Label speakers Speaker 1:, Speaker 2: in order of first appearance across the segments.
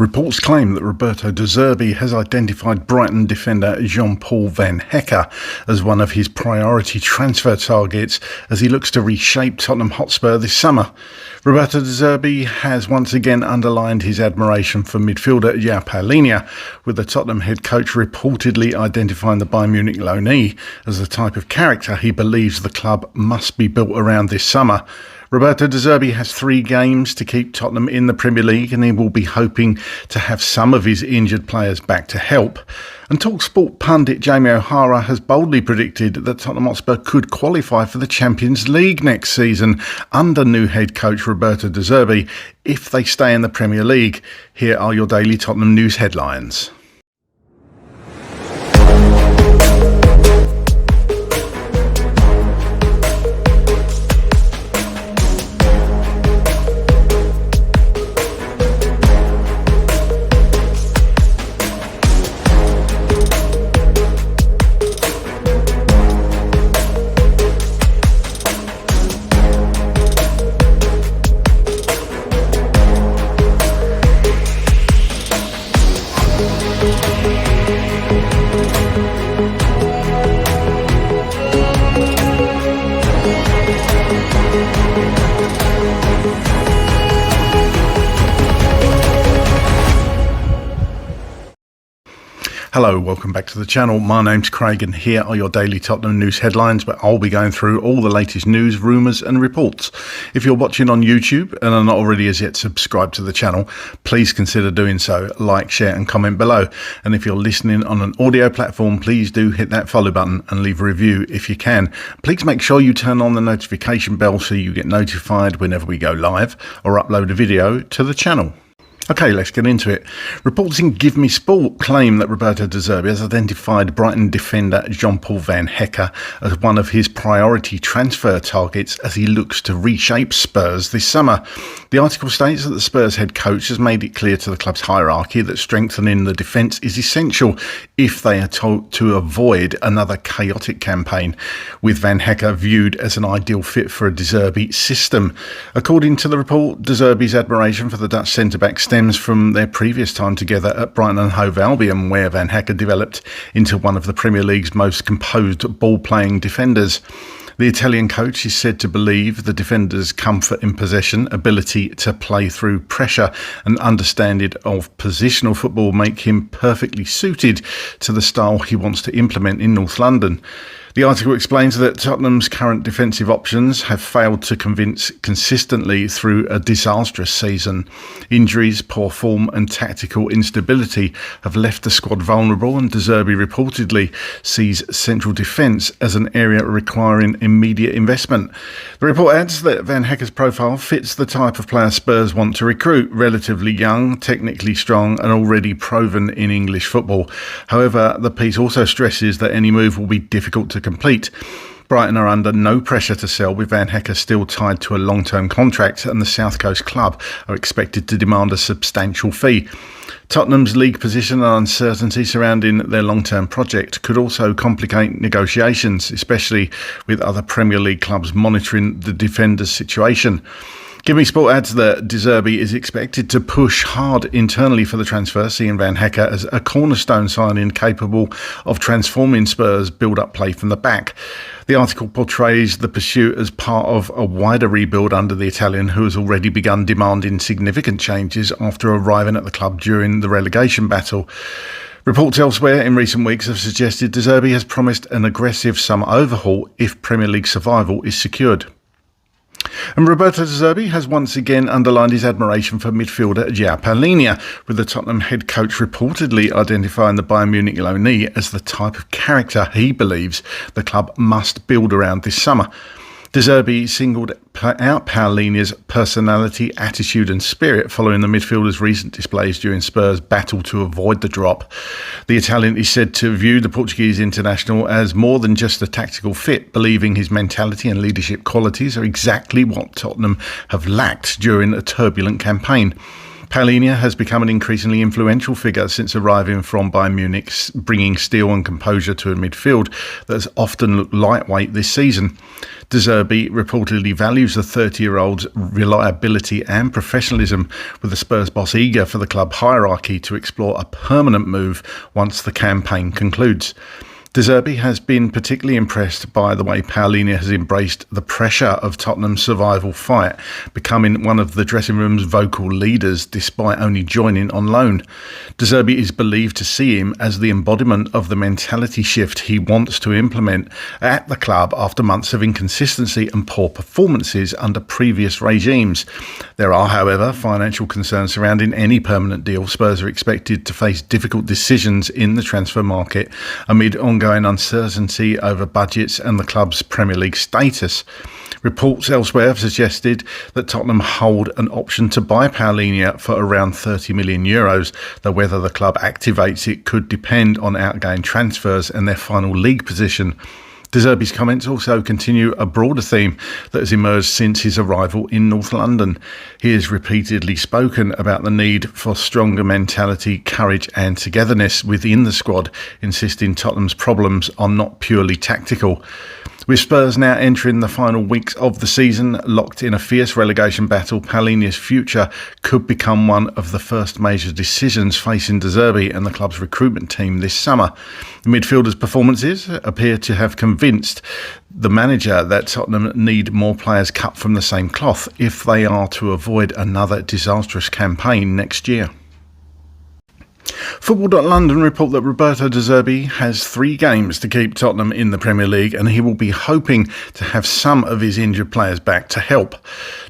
Speaker 1: Reports claim that Roberto De Zerbi has identified Brighton defender Jean-Paul van Hecke as one of his priority transfer targets as he looks to reshape Tottenham Hotspur this summer. Roberto De Zerbi has once again underlined his admiration for midfielder Joao Palhinha, with the Tottenham head coach reportedly identifying the Bayern Munich loanee as the type of character he believes the club must be built around this summer. Roberto De Zerbi has 3 games to keep Tottenham in the Premier League, and he will be hoping to have some of his injured players back to help. And TalkSport pundit Jamie O'Hara has boldly predicted that Tottenham Hotspur could qualify for the Champions League next season under new head coach Roberto De Zerbi if they stay in the Premier League. Here are your daily Tottenham news headlines. Hello, welcome back to the channel. My name's Craig and here are your daily Tottenham news headlines, but I'll be going through all the latest news, rumours and reports. If you're watching on YouTube and are not already as yet subscribed to the channel, please consider doing so. Like, share and comment below. And if you're listening on an audio platform, please do hit that follow button and leave a review if you can. Please make sure you turn on the notification bell so you get notified whenever we go live or upload a video to the channel. Okay, let's get into it. Reports in Give Me Sport claim that Roberto De Zerbi has identified Brighton defender Jean-Paul van Hecke as one of his priority transfer targets as he looks to reshape Spurs this summer. The article states that the Spurs head coach has made it clear to the club's hierarchy that strengthening the defence is essential if they are to avoid another chaotic campaign, with Van Hecke viewed as an ideal fit for a De Zerbi system. According to the report, De Zerbi's admiration for the Dutch centre-back stems from their previous time together at Brighton and Hove Albion, where Van Hecke developed into one of the Premier League's most composed ball-playing defenders. The Italian coach is said to believe the defender's comfort in possession, ability to play through pressure and understanding of positional football make him perfectly suited to the style he wants to implement in North London. The article explains that Tottenham's current defensive options have failed to convince consistently through a disastrous season. Injuries, poor form and tactical instability have left the squad vulnerable, and De Zerbi reportedly sees central defence as an area requiring immediate investment. The report adds that Van Hecke's profile fits the type of player Spurs want to recruit: relatively young, technically strong and already proven in English football. However, the piece also stresses that any move will be difficult to complete. Brighton are under no pressure to sell, with Van Hecke still tied to a long-term contract, and the South Coast club are expected to demand a substantial fee. Tottenham's league position and uncertainty surrounding their long-term project could also complicate negotiations, especially with other Premier League clubs monitoring the defender's situation. Give Me Sport adds that De Zerbi is expected to push hard internally for the transfer, seeing Van Hecke as a cornerstone signing capable of transforming Spurs' build-up play from the back. The article portrays the pursuit as part of a wider rebuild under the Italian, who has already begun demanding significant changes after arriving at the club during the relegation battle. Reports elsewhere in recent weeks have suggested De Zerbi has promised an aggressive summer overhaul if Premier League survival is secured. And Roberto De Zerbi has once again underlined his admiration for midfielder Joao Palhinha, with the Tottenham head coach reportedly identifying the Bayern Munich loanee as the type of character he believes the club must build around this summer. De Zerbi singled out Palhinha's personality, attitude and spirit following the midfielder's recent displays during Spurs' battle to avoid the drop. The Italian is said to view the Portuguese international as more than just a tactical fit, believing his mentality and leadership qualities are exactly what Tottenham have lacked during a turbulent campaign. Palhinha has become an increasingly influential figure since arriving from Bayern Munich, bringing steel and composure to a midfield that has often looked lightweight this season. De Zerbi reportedly values the 30-year-old's reliability and professionalism, with the Spurs boss eager for the club hierarchy to explore a permanent move once the campaign concludes. De Zerbi has been particularly impressed by the way Palhinha has embraced the pressure of Tottenham's survival fight, becoming one of the dressing room's vocal leaders despite only joining on loan. De Zerbi is believed to see him as the embodiment of the mentality shift he wants to implement at the club after months of inconsistency and poor performances under previous regimes. There are, however, financial concerns surrounding any permanent deal. Spurs are expected to face difficult decisions in the transfer market amid ongoing uncertainty over budgets and the club's Premier League status. Reports elsewhere have suggested that Tottenham hold an option to buy Palhinha for around €30 million, though whether the club activates it could depend on outgoing transfers and their final league position. De Zerbi's comments also continue a broader theme that has emerged since his arrival in North London. He has repeatedly spoken about the need for stronger mentality, courage and togetherness within the squad, insisting Tottenham's problems are not purely tactical. With Spurs now entering the final weeks of the season, locked in a fierce relegation battle, Palhinha's future could become one of the first major decisions facing De Zerbi and the club's recruitment team this summer. The midfielder's performances appear to have convinced the manager that Tottenham need more players cut from the same cloth if they are to avoid another disastrous campaign next year. Football.London report that Roberto De Zerbi has 3 games to keep Tottenham in the Premier League, and he will be hoping to have some of his injured players back to help.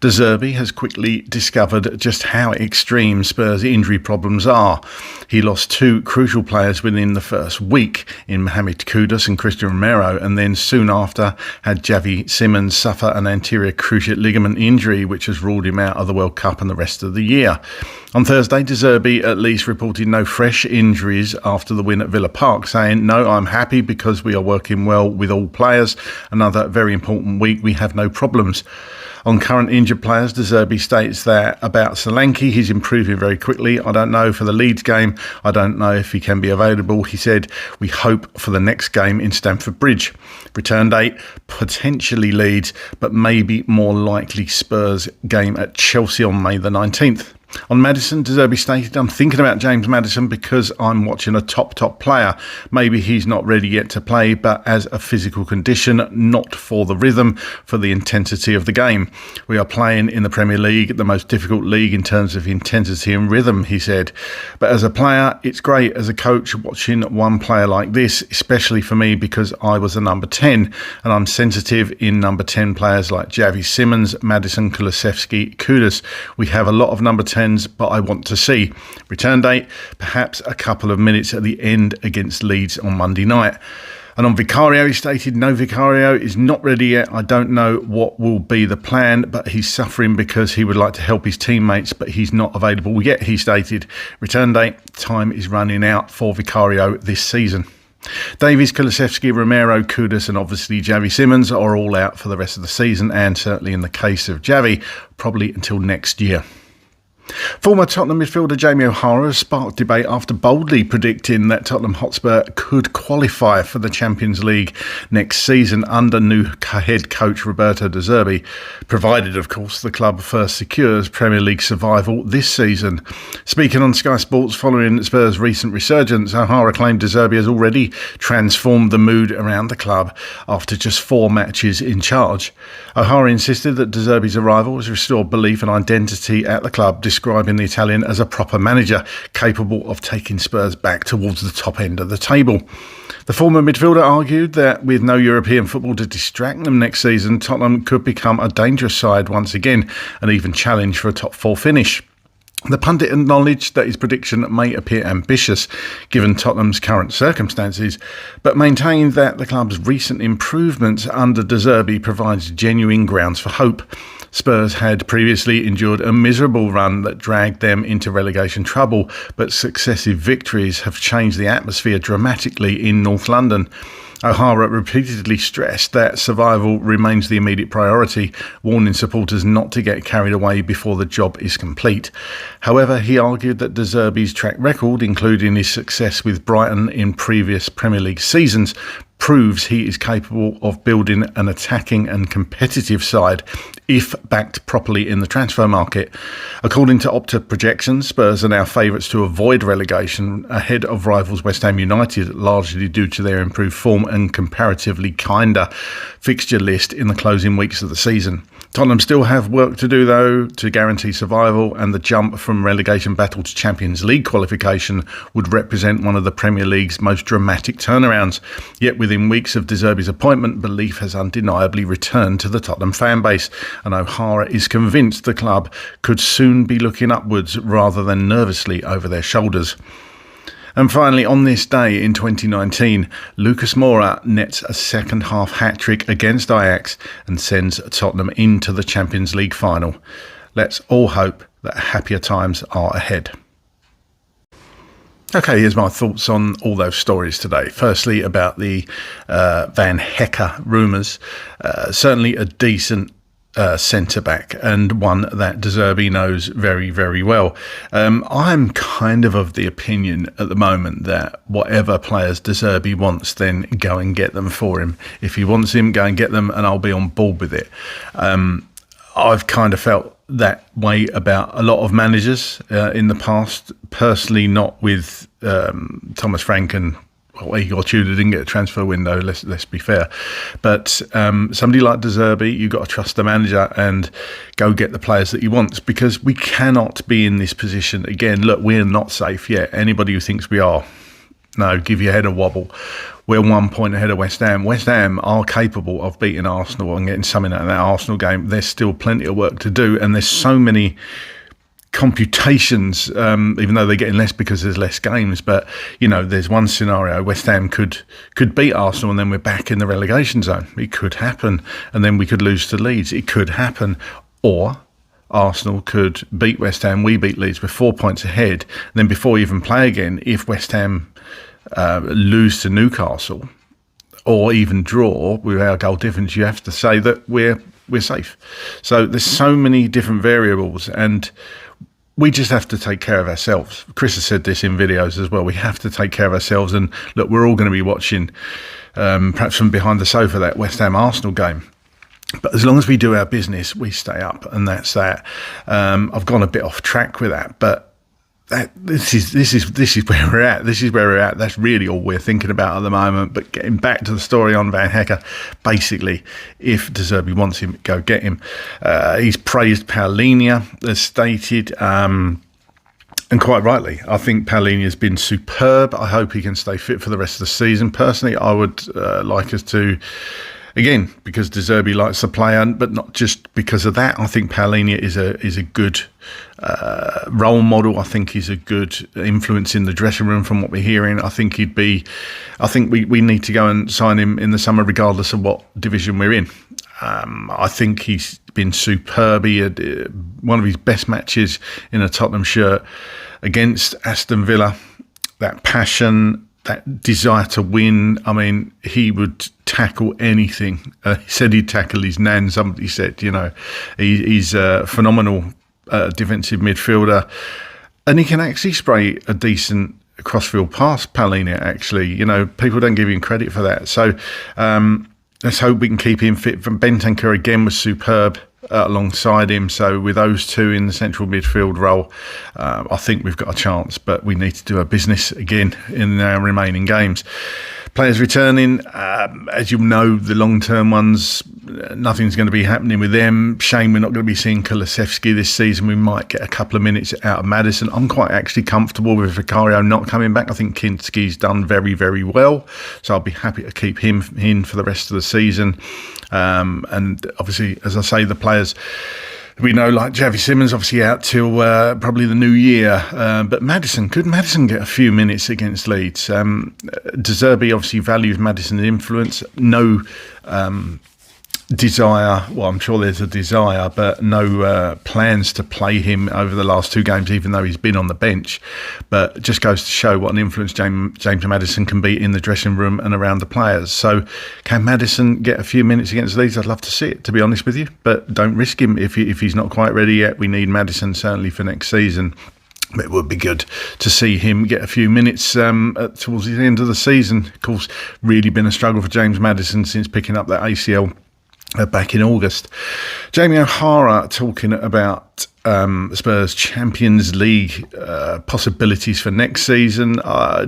Speaker 1: De Zerbi has quickly discovered just how extreme Spurs' injury problems are. He lost 2 crucial players within the first week in Mohamed Kudus and Christian Romero, and then soon after had Xavi Simons suffer an anterior cruciate ligament injury which has ruled him out of the World Cup and the rest of the year. On Thursday, De Zerbi at least reported no fresh injuries after the win at Villa Park, saying, "No, I'm happy because we are working well with all players. Another very important week, we have no problems." On current injured players, De Zerbi states that about Solanke, he's improving very quickly. "I don't know for the Leeds game. I don't know if he can be available." He said, "We hope for the next game in Stamford Bridge." Return date, potentially Leeds, but maybe more likely Spurs game at Chelsea on May the 19th. On Maddison, De Zerbi stated, "I'm thinking about James Maddison because I'm watching a top player. Maybe he's not ready yet to play, but as a physical condition, not for the rhythm, for the intensity of the game. We are playing in the Premier League, the most difficult league in terms of intensity and rhythm," he said. "But as a player, it's great as a coach watching one player like this, especially for me because I was a number 10 and I'm sensitive in number 10 players like Xavi Simons, Maddison, Kulusevski, Kudus. We have a lot of number 10s, but I want to see." Return date, perhaps a couple of minutes at the end against Leeds on Monday night. And on Vicario, he stated, "No, Vicario is not ready yet. I don't know what will be the plan, but he's suffering because he would like to help his teammates, but he's not available yet," he stated. Return date, time is running out for Vicario this season. Davies, Kulusevski, Romero, Kudus and obviously Xavi Simons are all out for the rest of the season, and certainly in the case of Xavi, probably until next year. Former Tottenham midfielder Jamie O'Hara sparked debate after boldly predicting that Tottenham Hotspur could qualify for the Champions League next season under new head coach Roberto De Zerbi, provided, of course, the club first secures Premier League survival this season. Speaking on Sky Sports following Spurs' recent resurgence, O'Hara claimed De Zerbi has already transformed the mood around the club after just 4 matches in charge. O'Hara insisted that De Zerbi's arrival has restored belief and identity at the club, describing the Italian as a proper manager, capable of taking Spurs back towards the top end of the table. The former midfielder argued that with no European football to distract them next season, Tottenham could become a dangerous side once again and even challenge for a top 4 finish. The pundit acknowledged that his prediction may appear ambitious given Tottenham's current circumstances, but maintained that the club's recent improvements under De Zerbi provides genuine grounds for hope. Spurs had previously endured a miserable run that dragged them into relegation trouble, but successive victories have changed the atmosphere dramatically in North London. O'Hara repeatedly stressed that survival remains the immediate priority, warning supporters not to get carried away before the job is complete. However, he argued that De Zerbi's track record, including his success with Brighton in previous Premier League seasons, proves he is capable of building an attacking and competitive side if backed properly in the transfer market. According to Opta projections, Spurs are now favourites to avoid relegation ahead of rivals West Ham United, largely due to their improved form and comparatively kinder fixture list in the closing weeks of the season. Tottenham still have work to do, though, to guarantee survival, and the jump from relegation battle to Champions League qualification would represent one of the Premier League's most dramatic turnarounds. Yet within weeks of De Zerbi's appointment, belief has undeniably returned to the Tottenham fan base, and O'Hara is convinced the club could soon be looking upwards rather than nervously over their shoulders. And finally, on this day in 2019, Lucas Moura nets a second-half hat-trick against Ajax and sends Tottenham into the Champions League final. Let's all hope that happier times are ahead. Okay, here's my thoughts on all those stories today. Firstly, about the Van Hecke rumours. Certainly a decent centre-back, and one that De Zerbi knows very, very well. I'm kind of the opinion at the moment that whatever players De Zerbi wants, then go and get them for him. If he wants him, go and get them, and I'll be on board with it. I've kind of felt that way about a lot of managers in the past, personally not with Thomas Frank and Igor Tudor didn't get a transfer window, let's be fair. But somebody like De Zerbi, you've got to trust the manager and go get the players that he wants, because we cannot be in this position again. Look, we're not safe yet. Anybody who thinks we are, no, give your head a wobble. We're 1 point ahead of West Ham. West Ham are capable of beating Arsenal and getting something out of that Arsenal game. There's still plenty of work to do, and there's so many computations, even though they're getting less because there's less games. But there's one scenario: West Ham could beat Arsenal, and then we're back in the relegation zone. It could happen, and then we could lose to Leeds. It could happen, or Arsenal could beat West Ham. We beat Leeds. We're 4 points ahead. And then before we even play again, if West Ham lose to Newcastle, or even draw with our goal difference, you have to say that we're safe. So there's so many different variables, and we just have to take care of ourselves. Chris has said this in videos as well. We have to take care of ourselves. And look, we're all going to be watching, perhaps from behind the sofa, that West Ham Arsenal game. But as long as we do our business, we stay up, and that's that. I've gone a bit off track with that, but this is where we're at. This is where we're at. That's really all we're thinking about at the moment. But getting back to the story on Van Hecke, basically, if De Zerbi wants him, go get him. He's praised Palhinha, as stated, and quite rightly. I think Palhinha has been superb. I hope he can stay fit for the rest of the season. Personally, I would like us to, again, because De Zerbi likes the player, but not just because of that. I think Palhinha is a good role model. I think he's a good influence in the dressing room from what we're hearing. I think we need to go and sign him in the summer, regardless of what division we're in. I think he's been superb. He had one of his best matches in a Tottenham shirt against Aston Villa. That passion, that desire to win. I mean, he would tackle anything. He said he'd tackle his nan. Somebody said, he's a phenomenal defensive midfielder, and he can actually spray a decent crossfield pass, Palhinha, actually. People don't give him credit for that. So let's hope we can keep him fit. Bentancur again was superb alongside him. So with those two in the central midfield role, I think we've got a chance, but we need to do our business again in our remaining games. Players returning, as you know, the long-term ones, nothing's going to be happening with them. Shame we're not going to be seeing Kulusevski this season. We might get a couple of minutes out of Maddison. I'm quite actually comfortable with Vicario not coming back. I think Kinski's done very, very well, so I'll be happy to keep him in for the rest of the season. And obviously, as I say, the players we know, like Javi Simmons, obviously out till probably the new year. But could Maddison get a few minutes against Leeds? De Zerbi obviously values Maddison's influence. No desire, well, I'm sure there's a desire, but no plans to play him over the last two games, even though he's been on the bench. But it just goes to show what an influence James Maddison can be in the dressing room and around the players. So can Maddison get a few minutes against Leeds? I'd love to see it, to be honest with you, but don't risk him if he's not quite ready yet. We need Maddison certainly for next season. It would be good to see him get a few minutes towards the end of the season. Of course, really been a struggle for James Maddison since picking up that ACL back in August. Jamie O'Hara talking about Spurs Champions League possibilities for next season.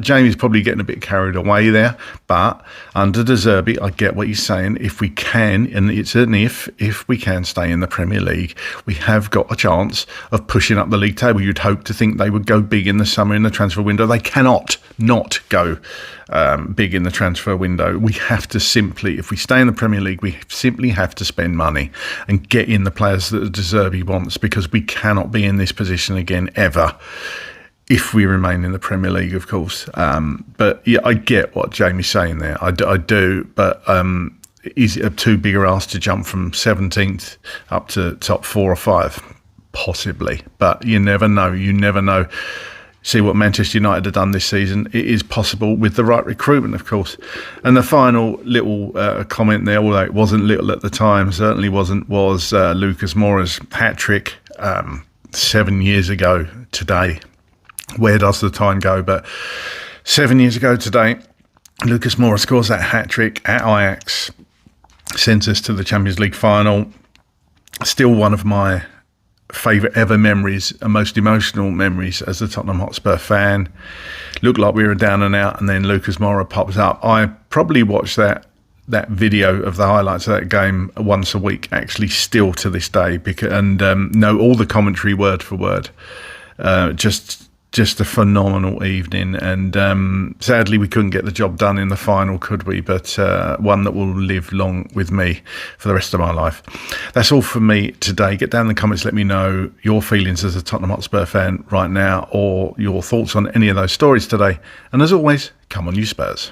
Speaker 1: Jamie's probably getting a bit carried away there, but under De Zerbi, I get what he's saying. If we can, and it's an if we can stay in the Premier League, we have got a chance of pushing up the league table. You'd hope to think they would go big in the summer in the transfer window. They cannot not go big in the transfer window. We have to simply, if we stay in the Premier League, we simply have to spend money and get in the players that De Zerbi wants, because we cannot be in this position again ever if we remain in the Premier League, of course. But yeah, I get what Jamie's saying there. I do, but is it a too big a ask to jump from 17th up to top 4 or 5? Possibly, but you never know. You never know. See what Manchester United have done this season. It is possible with the right recruitment, of course. And the final little comment there, although it wasn't little at the time, certainly wasn't, was Lucas Moura's hat-trick 7 years ago today. Where does the time go? But 7 years ago today, Lucas Moura scores that hat-trick at Ajax, sends us to the Champions League final. Still one of my favourite ever memories and most emotional memories as a Tottenham Hotspur fan. Looked like we were down and out, and then Lucas Moura pops up. I probably watch that video of the highlights of that game once a week, actually, still to this day, and know all the commentary word for word. Just a phenomenal evening, and sadly we couldn't get the job done in the final, could we? But one that will live long with me for the rest of my life. That's all from me today. Get down in the comments, let me know your feelings as a Tottenham Hotspur fan right now, or your thoughts on any of those stories today. And as always, come on you Spurs.